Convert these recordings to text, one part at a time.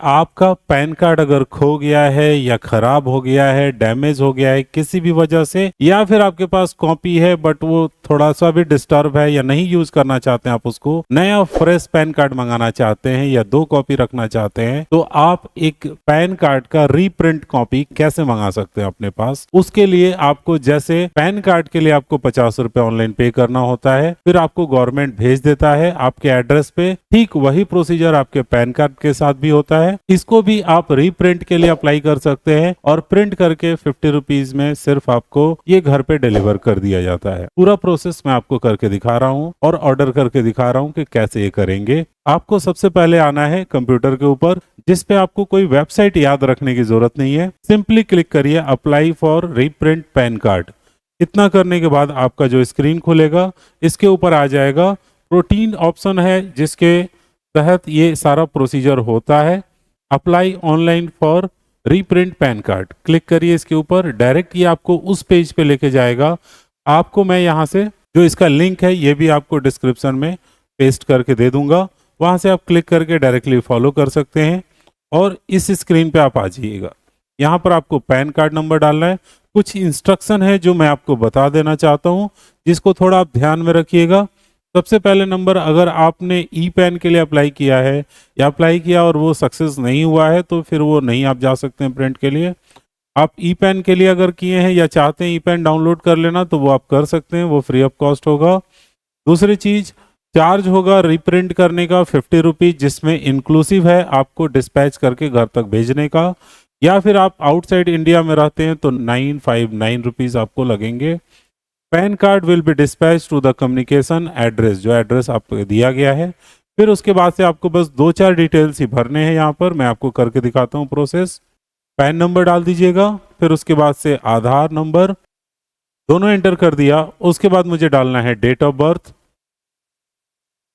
आपका pan card अगर खो गया है या खराब हो गया है, डैमेज हो गया है किसी भी वजह से, या फिर आपके पास कॉपी है बट वो थोड़ा सा भी डिस्टर्ब है या नहीं यूज करना चाहते हैं, आप उसको नया फ्रेश पैन कार्ड मंगाना चाहते हैं या 2 कॉपी रखना चाहते हैं, तो आप एक पैन कार्ड का रीप्रिंट कॉपी कैसे मंगा सकते हैं अपने पास। उसके लिए आपको जैसे पैन कार्ड के लिए आपको 50 रुपए ऑनलाइन पे करना होता है, फिर आपको गवर्नमेंट भेज देता है आपके एड्रेस पे, ठीक वही प्रोसीजर आपके पैन कार्ड के साथ भी होता है। इसको भी आप रीप्रिंट के लिए अप्लाई कर सकते हैं और प्रिंट करके 50 रुपीज में सिर्फ आपको ये घर पे डिलीवर कर दिया जाता है। पूरा प्रोसेस मैं आपको करके दिखा रहा हूँ और ऑर्डर करके दिखा रहा हूँ कि कैसे ये करेंगे। आपको सबसे पहले आना है कंप्यूटर के ऊपर, जिस पे आपको कोई वेबसाइट याद रखने की जरूरत नहीं है। सिंपली क्लिक करिए apply for reprint pan card. इतना करने के बाद आपका जो स्क्रीन खुलेगा, इसके ऊपर आ जाएगा प्रोटीन ऑप्शन है, जिसके तहत ये सारा प्रोसीजर होता है। Apply online for reprint pan card click करिए इसके ऊपर, डायरेक्ट ये आपको उस पेज पे लेके जाएगा। आपको मैं यहाँ से जो इसका लिंक है ये भी आपको डिस्क्रिप्शन में पेस्ट करके दे दूंगा, वहाँ से आप क्लिक करके डायरेक्टली फॉलो कर सकते हैं और इस स्क्रीन पे आप आ जाइएगा। यहाँ पर आपको पैन कार्ड नंबर डालना है। कुछ इंस्ट्रक्शन है जो मैं आपको बता देना चाहता हूँ, जिसको थोड़ा आप ध्यान में रखिएगा। सबसे पहले नंबर, अगर आपने ई पैन के लिए अप्लाई किया है या अप्लाई किया और वो सक्सेस नहीं हुआ है तो फिर वो नहीं आप जा सकते हैं प्रिंट के लिए। आप ई पैन के लिए अगर किए हैं या चाहते हैं ई पैन डाउनलोड कर लेना तो वो आप कर सकते हैं, वो फ्री ऑफ कॉस्ट होगा। दूसरी चीज, चार्ज होगा रीप्रिंट करने का 50 रुपीज, जिसमें इंक्लूसिव है आपको डिस्पैच करके घर तक भेजने का, या फिर आप आउटसाइड इंडिया में रहते हैं तो 959 रुपीज आपको लगेंगे। PAN card will be dispatch to the communication address, जो एड्रेस आपको दिया गया है। फिर उसके बाद से आपको बस 2-4 डिटेल्स ही भरने हैं। यहाँ पर मैं आपको करके दिखाता हूँ प्रोसेस। पैन नंबर डाल दीजिएगा, फिर उसके बाद से आधार नंबर, दोनों एंटर कर दिया। उसके बाद मुझे डालना है date of birth.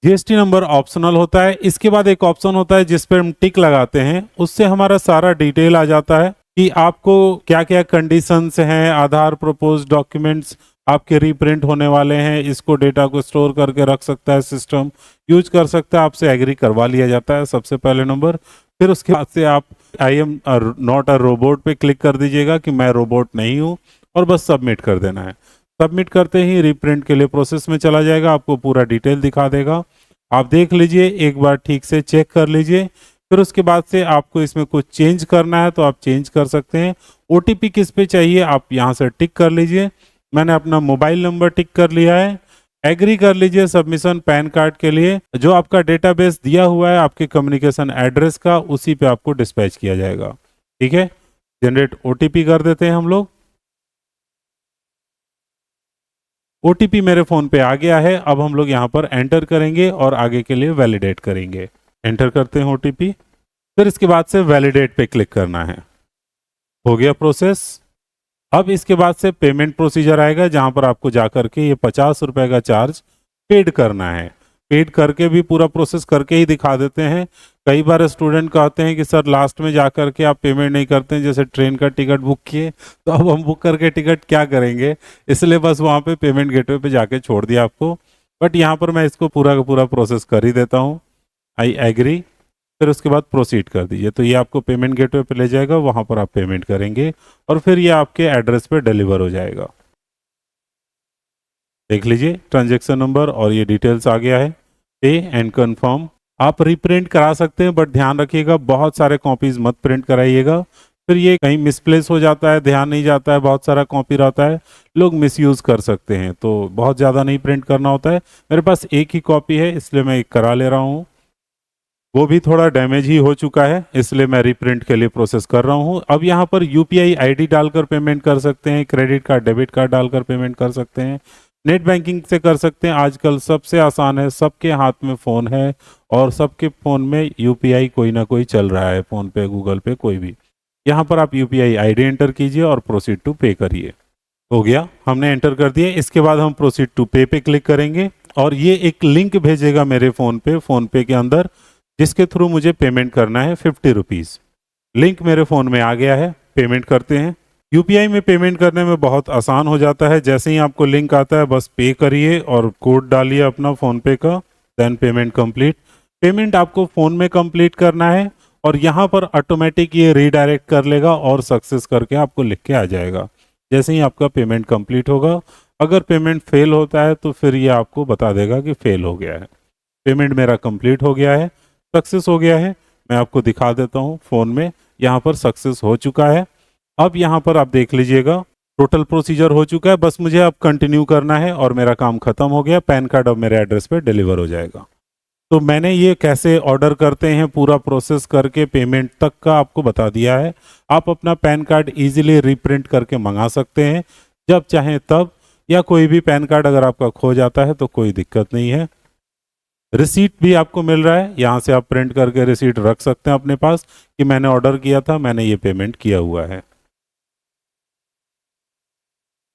GST number optional होता है। इसके बाद एक ऑप्शन होता है जिस पर हम टिक लगाते हैं, उससे हमारा सारा डिटेल आ जाता है कि आपको क्या क्या कंडीशंस हैं, आधार प्रपोज डॉक्यूमेंट्स आपके रीप्रिंट होने वाले हैं, इसको डेटा को स्टोर करके रख सकता है सिस्टम, यूज कर सकता है, आपसे एग्री करवा लिया जाता है सबसे पहले नंबर। फिर उसके बाद से आप I am not a robot पे क्लिक कर दीजिएगा कि मैं रोबोट नहीं हूँ, और बस सबमिट कर देना है। सबमिट करते ही रीप्रिंट के लिए प्रोसेस में चला जाएगा, आपको पूरा डिटेल दिखा देगा। आप देख लीजिए, एक बार ठीक से चेक कर लीजिए। फिर उसके बाद से आपको इसमें कुछ चेंज करना है तो आप चेंज कर सकते हैं। ओटीपी किस पे चाहिए आप यहाँ से टिक कर लीजिए। मैंने अपना मोबाइल नंबर टिक कर लिया है। एग्री कर लीजिए सबमिशन पैन कार्ड के लिए। जो आपका डेटाबेस दिया हुआ है आपके कम्युनिकेशन एड्रेस का, उसी पे आपको डिस्पैच किया जाएगा। ठीक है, जनरेट ओटीपी कर देते हैं हम लोग। ओटीपी मेरे फोन पे आ गया है। अब हम लोग यहाँ पर एंटर करेंगे और आगे के लिए वैलिडेट करेंगे। एंटर करते हैं ओटीपी, फिर इसके बाद से वैलिडेट पे क्लिक करना है। हो गया प्रोसेस। अब इसके बाद से पेमेंट प्रोसीजर आएगा, जहां पर आपको जाकर के ये 50 रुपए का चार्ज पेड करना है। पेड करके भी पूरा प्रोसेस करके ही दिखा देते हैं। कई बार स्टूडेंट कहते हैं कि सर लास्ट में जाकर के आप पेमेंट नहीं करते हैं, जैसे ट्रेन का टिकट बुक किए तो अब हम बुक करके टिकट क्या करेंगे, इसलिए बस वहाँ पे पेमेंट गेटवे पे जाके छोड़ दिया आपको। बट यहाँ पर मैं इसको पूरा का पूरा प्रोसेस कर ही देता हूँ। आई एग्री, फिर उसके बाद प्रोसीड कर दीजिए, तो ये आपको पेमेंट गेटवे पे ले जाएगा, वहाँ पर आप पेमेंट करेंगे और फिर ये आपके एड्रेस पे डिलीवर हो जाएगा। देख लीजिए ट्रांजैक्शन नंबर और ये डिटेल्स आ गया है। पे एंड कंफर्म। आप रीप्रिंट करा सकते हैं, बट ध्यान रखिएगा बहुत सारे कॉपीज मत प्रिंट कराइएगा, फिर ये कहीं मिसप्लेस हो जाता है, ध्यान नहीं जाता है, बहुत सारा कॉपी रहता है, लोग मिसयूज कर सकते हैं, तो बहुत ज़्यादा नहीं प्रिंट करना होता है। मेरे पास एक ही कॉपी है, इसलिए मैं एक करा ले रहा हूँ। वो भी थोड़ा डैमेज ही हो चुका है, इसलिए मैं रीप्रिंट के लिए प्रोसेस कर रहा हूँ। अब यहाँ पर यूपीआई आईडी डालकर पेमेंट कर सकते हैं, क्रेडिट कार्ड डेबिट कार्ड डालकर पेमेंट कर सकते हैं, नेट बैंकिंग से कर सकते हैं। आजकल सबसे आसान है, सबके हाथ में फ़ोन है और सबके फ़ोन में यूपीआई कोई ना कोई चल रहा है, फ़ोन पे, गूगल पे, कोई भी। यहाँ पर आप यूपीआई आईडी एंटर कीजिए और प्रोसीड टू पे करिए। हो गया, हमने एंटर कर दिया। इसके बाद हम प्रोसीड टू पे पे क्लिक करेंगे और ये एक लिंक भेजेगा मेरे फ़ोन पे के अंदर, जिसके थ्रू मुझे पेमेंट करना है 50 रुपीज़। लिंक मेरे फ़ोन में आ गया है, पेमेंट करते हैं। यूपीआई में पेमेंट करने में बहुत आसान हो जाता है, जैसे ही आपको लिंक आता है बस पे करिए और कोड डालिए अपना फ़ोन पे का, देन पेमेंट कंप्लीट। पेमेंट आपको फ़ोन में कंप्लीट करना है और यहाँ पर ऑटोमेटिक ये रीडायरेक्ट कर लेगा और सक्सेस करके आपको लिख के आ जाएगा। जैसे ही आपका पेमेंट कंप्लीट होगा, अगर पेमेंट फेल होता है तो फिर ये आपको बता देगा कि फेल हो गया है। पेमेंट मेरा कंप्लीट हो गया है, सक्सेस हो गया है। मैं आपको दिखा देता हूँ फ़ोन में, यहाँ पर सक्सेस हो चुका है। अब यहाँ पर आप देख लीजिएगा टोटल प्रोसीजर हो चुका है, बस मुझे अब कंटिन्यू करना है और मेरा काम खत्म हो गया। पैन कार्ड अब मेरे एड्रेस पे डिलीवर हो जाएगा। तो मैंने ये कैसे ऑर्डर करते हैं पूरा प्रोसेस करके पेमेंट तक का आपको बता दिया है। आप अपना पैन कार्ड इजीली रीप्रिंट करके मंगा सकते हैं जब चाहें तब, या कोई भी पैन कार्ड अगर आपका खो जाता है तो कोई दिक्कत नहीं है। रिसीट भी आपको मिल रहा है, यहाँ से आप प्रिंट करके रिसीट रख सकते हैं अपने पास कि मैंने ऑर्डर किया था, मैंने ये पेमेंट किया हुआ है।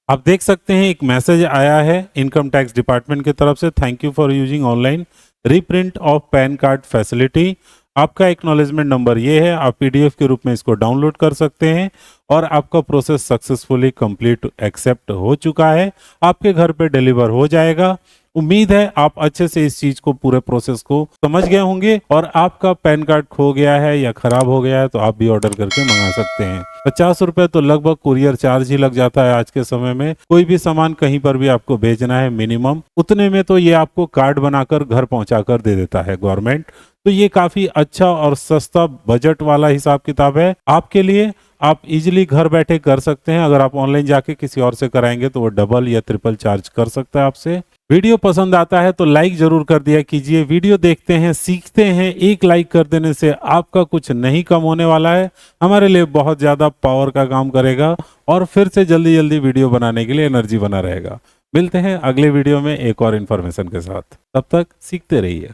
आप देख सकते हैं एक मैसेज आया है इनकम टैक्स डिपार्टमेंट की तरफ से, thank you for using online reprint of pan card facility. आपका एक्नॉलेजमेंट नंबर ये है, आप पीडीएफ के रूप में इसको डाउनलोड कर सकते हैं और आपका प्रोसेस सक्सेसफुली कंप्लीट एक्सेप्ट हो चुका है, आपके घर पे डिलीवर हो जाएगा। उम्मीद है आप अच्छे से इस चीज को, पूरे प्रोसेस को समझ गए होंगे। और आपका पैन कार्ड खो गया है या खराब हो गया है तो आप भी ऑर्डर करके मंगा सकते हैं। 50 रुपए तो लगभग कुरियर चार्ज ही लग जाता है आज के समय में। कोई भी सामान कहीं पर भी आपको भेजना है मिनिमम उतने में तो ये आपको कार्ड बनाकर घर पहुंचा कर दे देता है गवर्नमेंट। तो ये काफी अच्छा और सस्ता बजट वाला हिसाब किताब है आपके लिए। आप इजीली घर बैठे कर सकते हैं। अगर आप ऑनलाइन जाके किसी और से कराएंगे तो वो डबल या ट्रिपल चार्ज कर सकता है आपसे। वीडियो पसंद आता है तो लाइक जरूर कर दिया कीजिए। वीडियो देखते हैं, सीखते हैं, एक लाइक कर देने से आपका कुछ नहीं कम होने वाला है, हमारे लिए बहुत ज़्यादा पावर का काम करेगा और फिर से जल्दी जल्दी वीडियो बनाने के लिए एनर्जी बना रहेगा। मिलते हैं अगले वीडियो में एक और इन्फॉर्मेशन के साथ, तब तक सीखते रहिए।